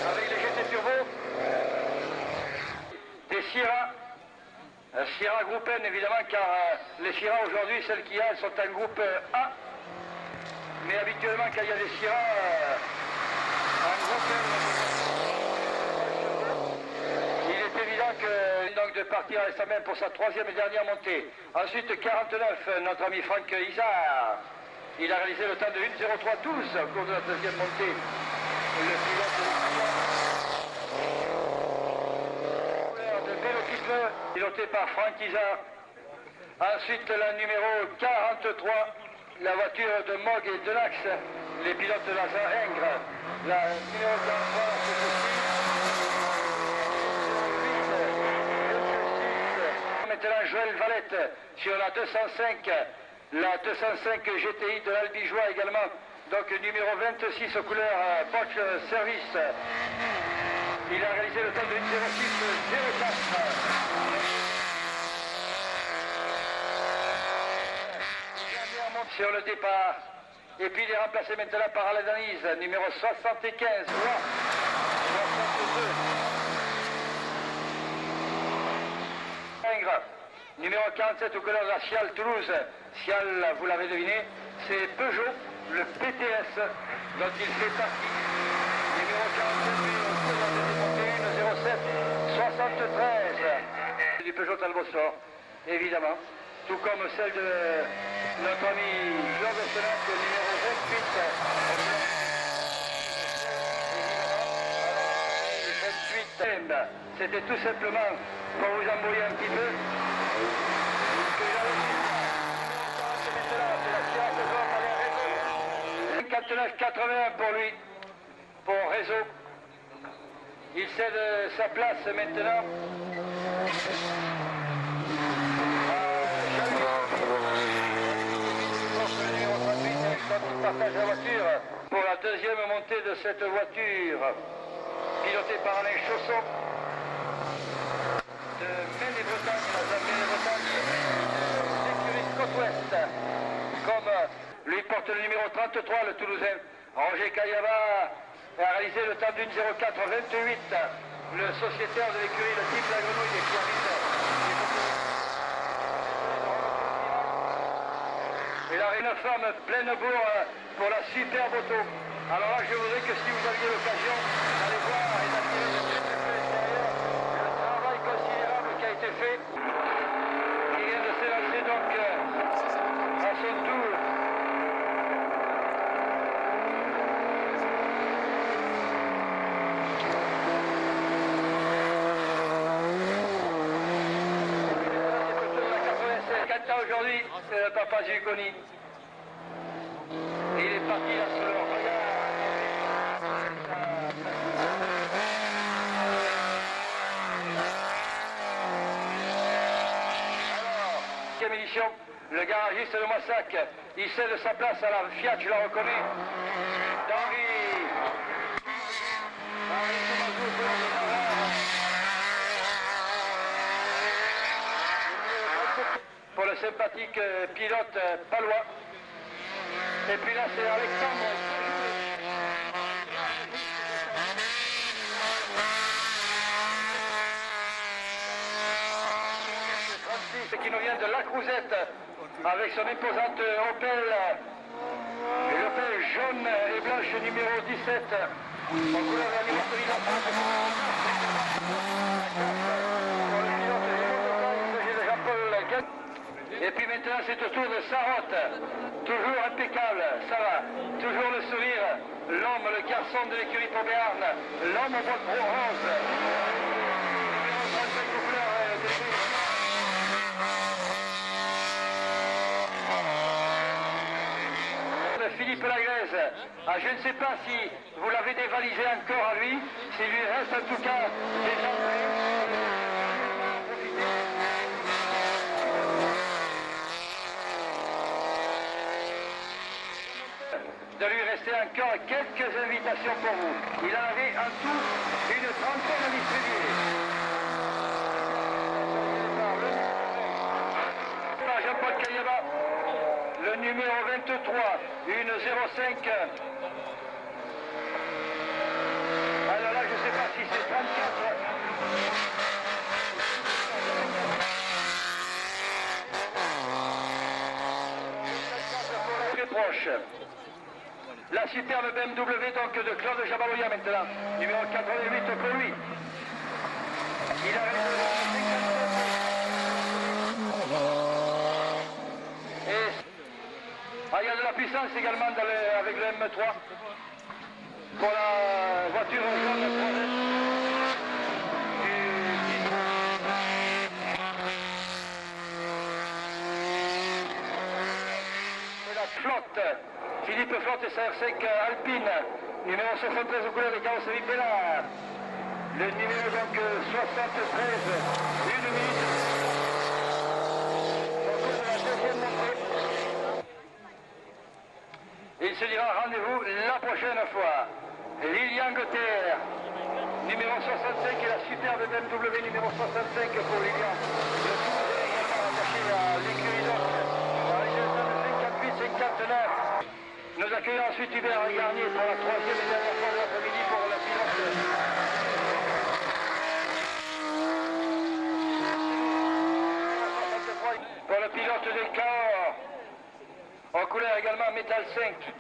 avec les GT Turbo, des Sierra. Sierra Groupe N évidemment car les Sierra aujourd'hui, celles qu'il y a, elles sont en groupe A. Mais habituellement quand il y a des Sierra en groupe N, il est évident que donc de partir à l'instant même pour sa troisième et dernière montée. Ensuite 49, notre ami Franck Isard. Il a réalisé le temps de 1,03,12 au cours de la deuxième montée. Le pilote de Vélotype, piloté par Franck Isard. Ensuite la numéro 43, la voiture de Mog et Delax, les pilotes de la Ingres. La numéro 43, c'est ceci. Maintenant Joël Valette sur la 205. La 205 GTI de l'Albigeois également, donc numéro 26 aux couleurs Bosch Service. Il a réalisé le temps de 1,06,04. Sur le départ. Et puis il est remplacé maintenant par Alain Denise, numéro 75. 62. Numéro 47 aux couleurs de la Cial Toulouse. Cial, vous l'avez deviné, c'est Peugeot, le PTS, dont il fait partie. Numéro 47, 1,07,73. Du Peugeot Talbot Sport, évidemment. Tout comme celle de notre ami Claude Essenac, numéro 28. 28, c'était tout simplement pour vous embrouiller un petit peu. 59,81 pour lui, pour Réseau. Il cède sa place maintenant. Il partage la voiture pour la deuxième montée de cette voiture, pilotée par Alain Chausson de Maine-et-Bretagne, la Maine-et-Bretagne, l'écurie Côte-Ouest, comme lui porte le numéro 33, le Toulousain. Roger Kayaba a réalisé le temps d'une 0,4,28. Le sociétaire de l'écurie, le type de la Grenouille, qui habite. Et la une forme pleine bourre pour la superbe auto. Alors là, je voudrais que si vous aviez l'occasion d'aller voir et d'admirer le travail considérable qui a été fait fait, qui vient de s'élancer donc à son tour. Aujourd'hui, c'est le papa Giuconi. Il est parti là sur le regard. Alors, deuxième édition, le garagiste de Moissac, il cède sa place à la Fiat, je la reconnais. D'Henri. Pour le sympathique pilote palois. Et puis là, c'est Alexandre qui nous vient de La Crouzette avec son imposante Opel, l'Opel jaune et blanche numéro 17 en couleur de l'anniversaire de la France. Pour le pilote il s'agit de Jean-Paul. Et puis maintenant c'est au tour de Sarotte, toujours impeccable, ça va, toujours le sourire, l'homme, le garçon de l'écurie pour Béarn, l'homme au bois de rose. Philippe Laglaise, je ne sais pas si vous l'avez dévalisé encore à lui, s'il lui reste en tout cas des entrées. De lui rester encore quelques invitations pour vous. Il en avait en tout une trentaine à distribuer. Jean-Paul Caillaba, le numéro 23, une 05. Alors là, je ne sais pas si c'est 34. Très proche. La superbe BMW donc de Claude Jabaloya maintenant, numéro 88 pour lui. Il arrive il y a de la puissance également avec le M3 pour la voiture jaune 3S. Et la flotte. Philippe Flotte et sa R5 Alpine, numéro 73 au couleur de carrosserie Bellard. Le numéro donc 73, 1 minute. Au cours de la deuxième montée. Il se dira rendez-vous la prochaine fois. Lilian Gauthier, numéro 65 et la superbe BMW numéro 65 pour Lilian. Le coup attaché à l'écurie d'Oc. Dans les instants de 58-59. Nous accueillons ensuite Hubert Garnier pour la troisième et dernière fois de l'après-midi pour la pilote. Pour le pilote des Cahors, en couleur également Métal 5.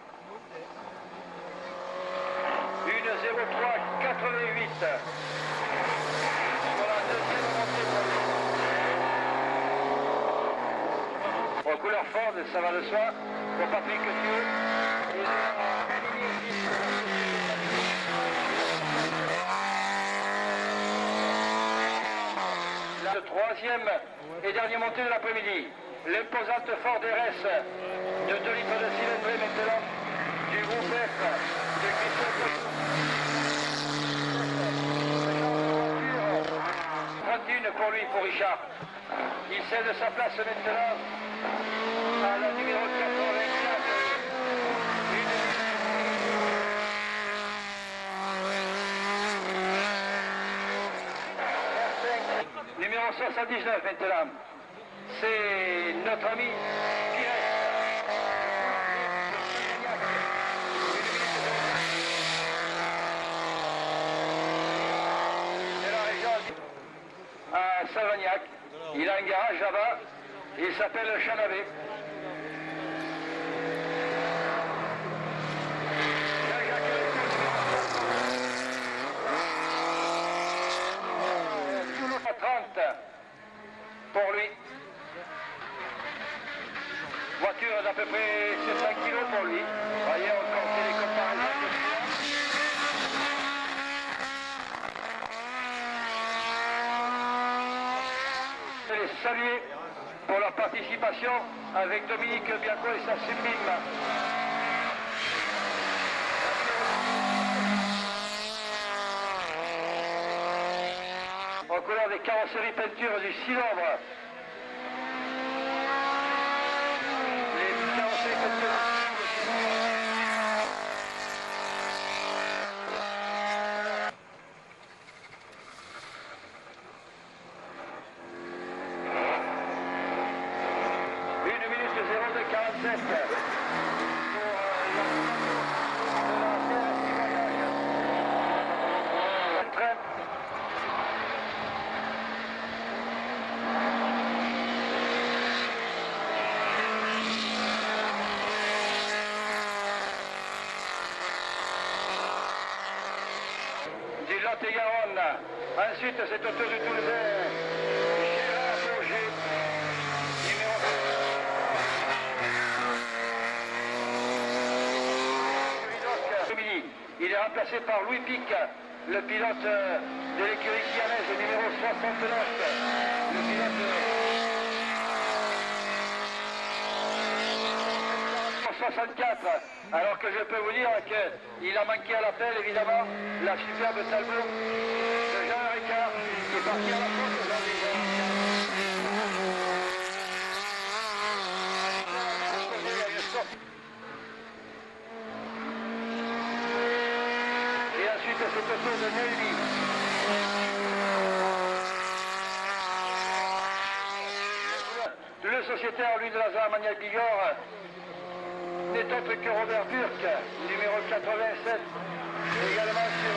Une 03-88. Pour la deuxième montée. En couleur Ford, ça va de soi. Pour Patrick Thieu. Le troisième et dernier montée de l'après-midi. L'imposante Ford RS de 2 litres de cylindrée maintenant du groupe F de Christophe. 31 pour lui, pour Richard. Il cède sa place maintenant à la numéro 84. Numéro 79 maintenant. C'est notre ami Pires. De la région à Savagnac. Il a un garage là-bas. Il s'appelle Chanavé. saluer pour leur participation avec Dominique Bianco et sa Sunbeam. En couleur des carrosseries peinture du cylindre. Les carrosseries peinture. Du Lot-et-Garonne. Ensuite, c'est au tour du Toulousain. Gérard Bourget, numéro 2. Il est remplacé par Louis Pic, le pilote de l'écurie Guianaise, numéro 69. Le pilote 64, alors que je peux vous dire qu'il a manqué à l'appel, évidemment, la superbe Talbot de Jean Ricard, qui est parti à la faute aujourd'hui. Et ensuite, c'est au tour de Neuilly. Le sociétaire, lui, de Lazare Magnac Bigorre, n'est autre que Robert Burke, numéro 87, également sur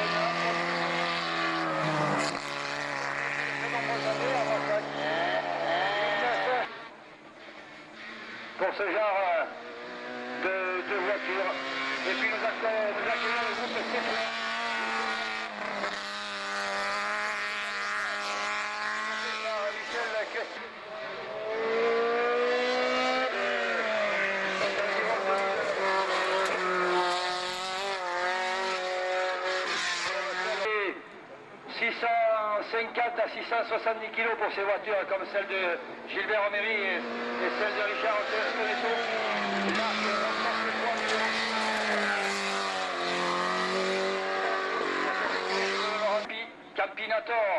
pour ce genre de voiture. Et puis nous accueillons le groupe C3. À 670 kg pour ces voitures comme celle de Gilbert Roméry et celle de Richard Tonesso. Campinator,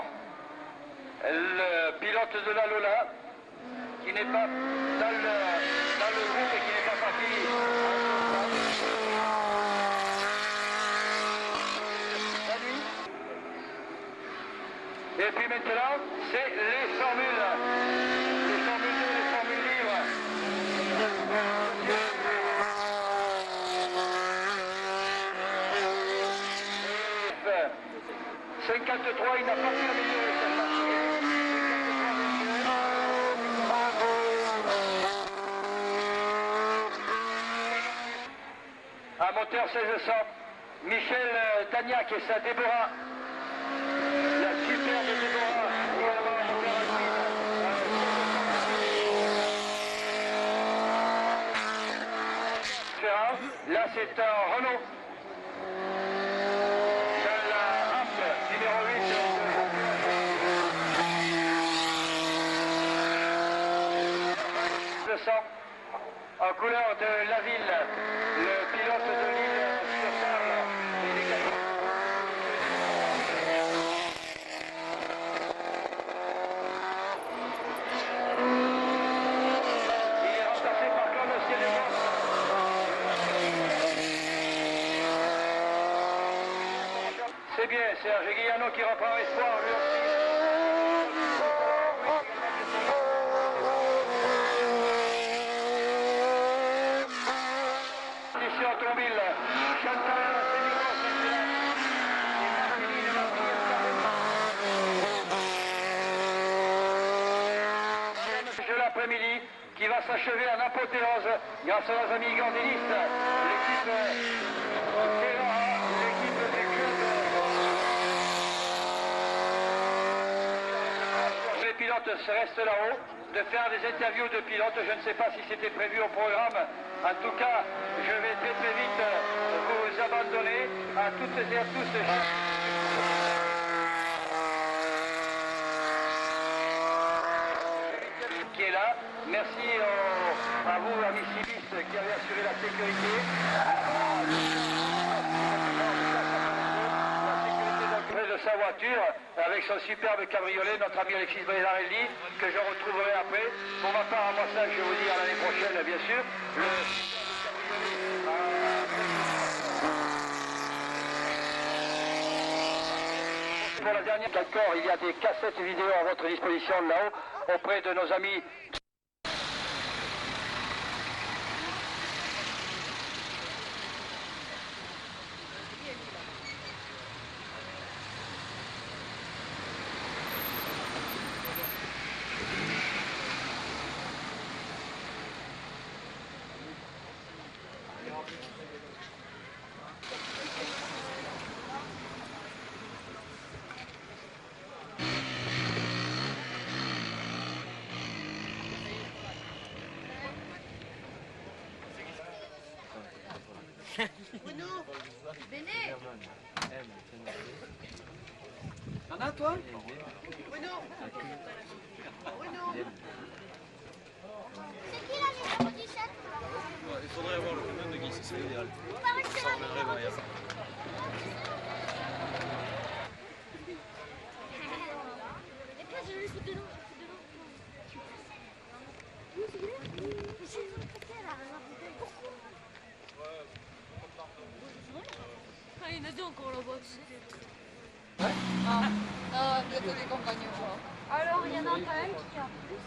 le pilote de la Lola, qui n'est pas dans le groupe et qui n'est pas parti. Et puis maintenant, c'est les formules 2, les formules libres. 53, il n'a pas pu améliorer cette machine. Un moteur 1600, Michel Tagnac et sa Déborah. La superbe Déborah, également un moteur alpine. Là, c'est un Renault. Dans la rampe numéro 8. 200. En couleur de la ville, le pilote de l'île sur Sarle. C'est bien, Serge Guillano qui reprend espoir lui aussi. Ici automobile, Chantal, de l'après-midi qui va s'achever en apothéose grâce à nos amis gandélistes, l'équipe se reste là-haut, de faire des interviews de pilotes. Je ne sais pas si c'était prévu au programme. En tout cas, je vais très très vite vous abandonner à toutes et à tous. assurer la sécurité. De sa voiture avec son superbe cabriolet, notre ami Alexis Brezarelli, que je retrouverai après. Pour ma part, à moi ça, je vais vous dire à l'année prochaine, bien sûr. Pour la dernière, d'accord, il y a des cassettes vidéo à votre disposition là-haut, auprès de nos amis. Bruno, venez. T'en as toi? Bruno. Bruno. C'est qui la numéro 17? Il faudrait avoir le camion de Guy, c'est idéal. Vous parlez que c'est Ça la ramènerait numéro Maria. 17? Et puis je lui fous dedans, je fous dedans. Mais c'est une autre là, pourquoi? Ah, il y en a deux encore là-bas. Ah, bientôt les campagnes. Alors, il y en a pas un qui a plus.